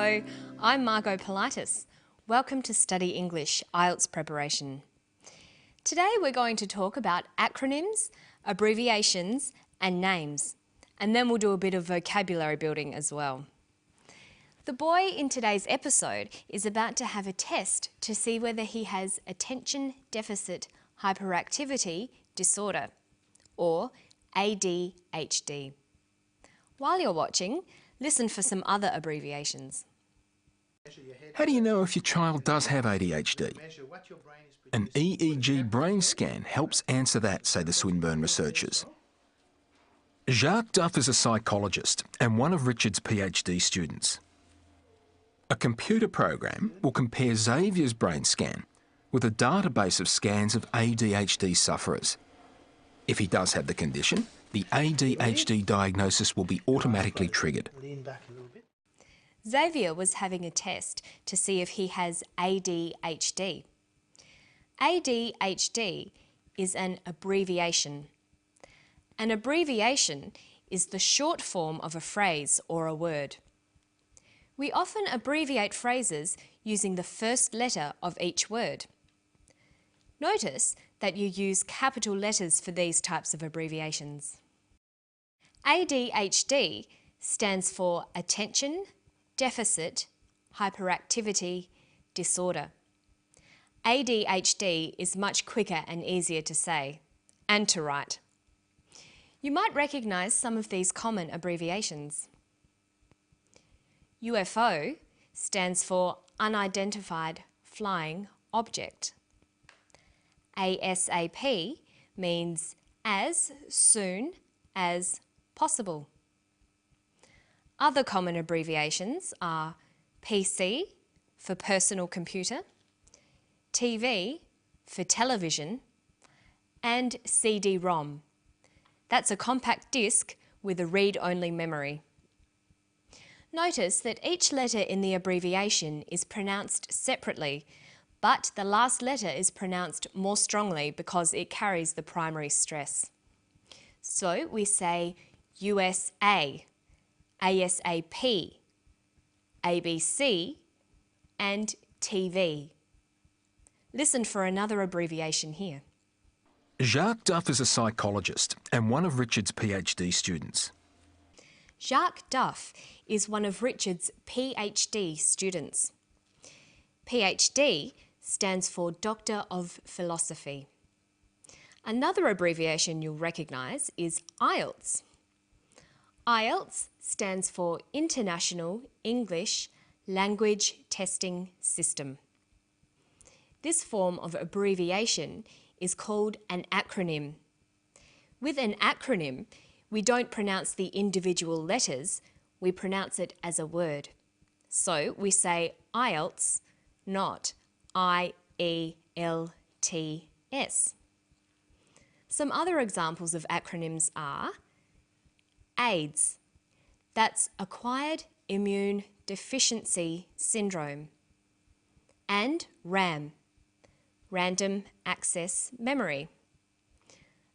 Hello, I'm Margot Politis. Welcome to Study English IELTS Preparation. Today we're going to talk about acronyms, abbreviations and names, and then we'll do a bit of vocabulary building as well. The boy in today's episode is about to have a test to see whether he has attention deficit hyperactivity disorder, or ADHD. While you're watching, listen for some other abbreviations. How do you know if your child does have ADHD? An EEG brain scan helps answer that, say the Swinburne researchers. Jacques Duff is a psychologist and one of Richard's PhD students. A computer program will compare Xavier's brain scan with a database of scans of ADHD sufferers. If he does have the condition, the ADHD diagnosis will be automatically triggered. Xavier was having a test to see if he has ADHD. ADHD is an abbreviation. An abbreviation is the short form of a phrase or a word. We often abbreviate phrases using the first letter of each word. Notice that you use capital letters for these types of abbreviations. ADHD stands for Attention Deficit Hyperactivity Disorder. ADHD is much quicker and easier to say and to write. You might recognise some of these common abbreviations. UFO stands for Unidentified Flying Object. ASAP means as soon as possible. Other common abbreviations are PC for personal computer, TV for television, and CD-ROM. That's a compact disc with a read-only memory. Notice that each letter in the abbreviation is pronounced separately, but the last letter is pronounced more strongly because it carries the primary stress. So we say USA, ASAP, ABC, and TV. Listen for another abbreviation here. Jacques Duff is a psychologist and one of Richard's PhD students. Jacques Duff is one of Richard's PhD students. PhD stands for Doctor of Philosophy. Another abbreviation you'll recognise is IELTS. IELTS stands for International English Language Testing System. This form of abbreviation is called an acronym. With an acronym, we don't pronounce the individual letters, we pronounce it as a word. So we say IELTS, not IELTS. Some other examples of acronyms are AIDS, that's Acquired Immune Deficiency Syndrome, and RAM, Random Access Memory.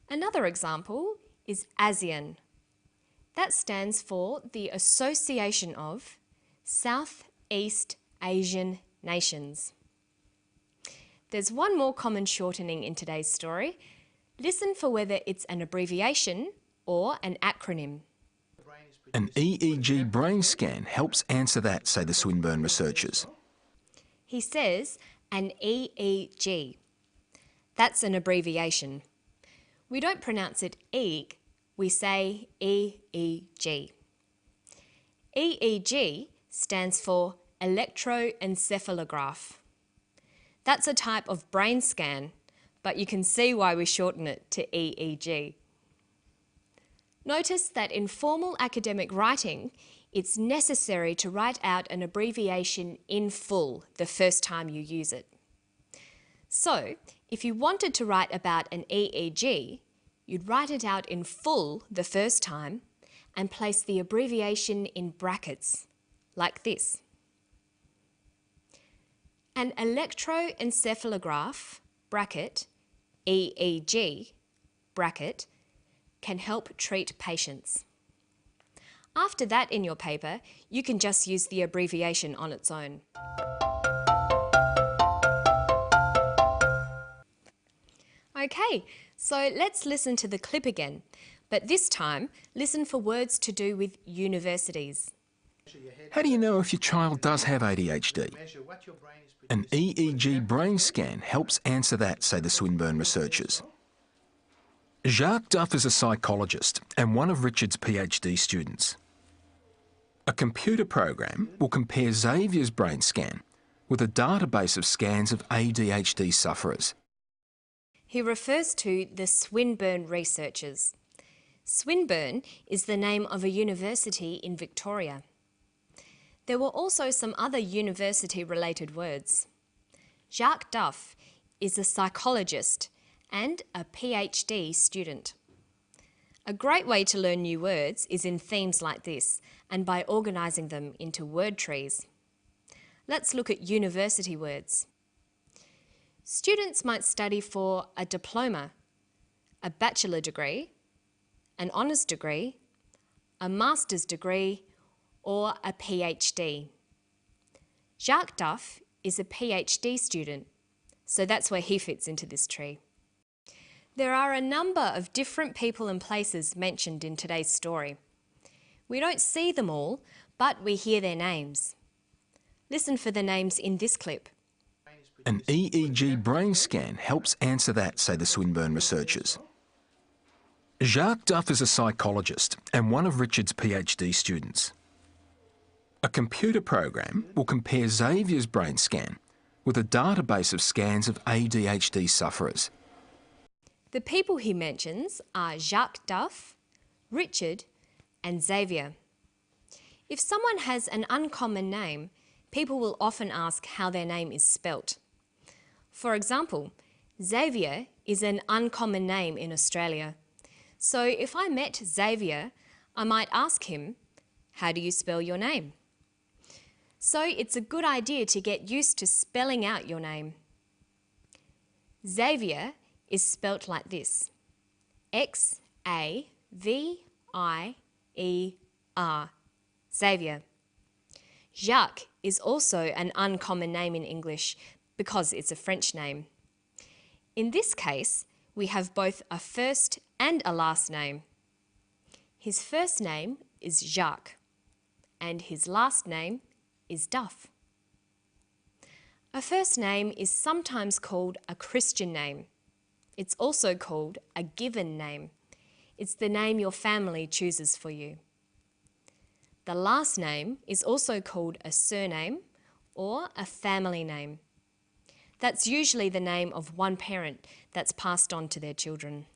Another example is ASEAN. That stands for the Association of Southeast Asian Nations. There's one more common shortening in today's story. Listen for whether it's an abbreviation or an acronym. An EEG brain scan helps answer that, say the Swinburne researchers. He says an EEG. That's an abbreviation. We don't pronounce it EEG, we say EEG. EEG stands for electroencephalograph. That's a type of brain scan, but you can see why we shorten it to EEG. Notice that in formal academic writing, it's necessary to write out an abbreviation in full the first time you use it. So, if you wanted to write about an EEG, you'd write it out in full the first time and place the abbreviation in brackets, like this. An electroencephalograph, bracket, EEG, bracket, can help treat patients. After that in your paper, you can just use the abbreviation on its own. Okay, so let's listen to the clip again, but this time listen for words to do with universities. How do you know if your child does have ADHD? An EEG brain scan helps answer that, say the Swinburne researchers. Jacques Duff is a psychologist and one of Richard's PhD students. A computer program will compare Xavier's brain scan with a database of scans of ADHD sufferers. He refers to the Swinburne researchers. Swinburne is the name of a university in Victoria. There were also some other university-related words. Jacques Duff is a psychologist and a PhD student. A great way to learn new words is in themes like this and by organising them into word trees. Let's look at university words. Students might study for a diploma, a bachelor degree, an honours degree, a master's degree, or a PhD. Jacques Duff is a PhD student, so that's where he fits into this tree. There are a number of different people and places mentioned in today's story. We don't see them all, but we hear their names. Listen for the names in this clip. An EEG brain scan helps answer that, say the Swinburne researchers. Jacques Duff is a psychologist and one of Richard's PhD students. A computer program will compare Xavier's brain scan with a database of scans of ADHD sufferers. The people he mentions are Jacques Duff, Richard, and Xavier. If someone has an uncommon name, people will often ask how their name is spelt. For example, Xavier is an uncommon name in Australia. So if I met Xavier, I might ask him, how do you spell your name? So it's a good idea to get used to spelling out your name. Xavier is spelt like this: X-A-V-I-E-R, Xavier. Jacques is also an uncommon name in English because it's a French name. In this case, we have both a first and a last name. His first name is Jacques, and his last name is Duff. A first name is sometimes called a Christian name. It's also called a given name. It's the name your family chooses for you. The last name is also called a surname or a family name. That's usually the name of one parent that's passed on to their children.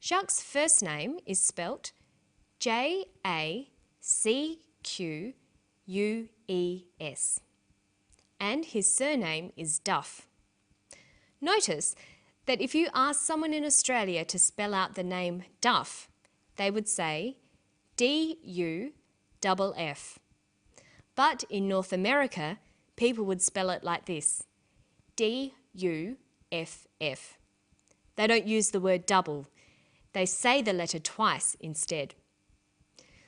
Jacques' first name is spelt J-A-C-Q-U-E-S, and his surname is Duff. Notice that if you ask someone in Australia to spell out the name Duff, they would say D-U-F-F. But in North America, people would spell it like this, D-U-F-F. They don't use the word double. They say the letter twice instead.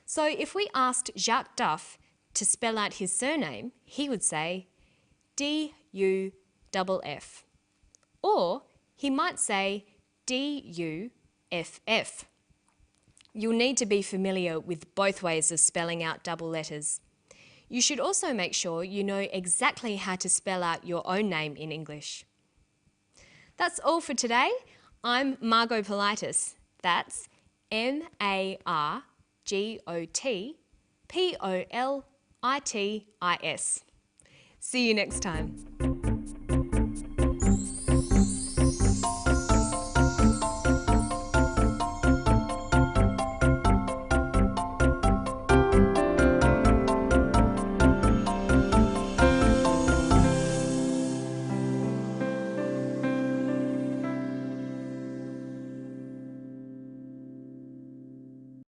So if we asked Jacques Duff to spell out his surname, he would say D-U-F-F. Or he might say D-U-F-F. You'll need to be familiar with both ways of spelling out double letters. You should also make sure you know exactly how to spell out your own name in English. That's all for today. I'm Margot Politis. That's M-A-R-G-O-T-P-O-L-I-T-I-S. See you next time.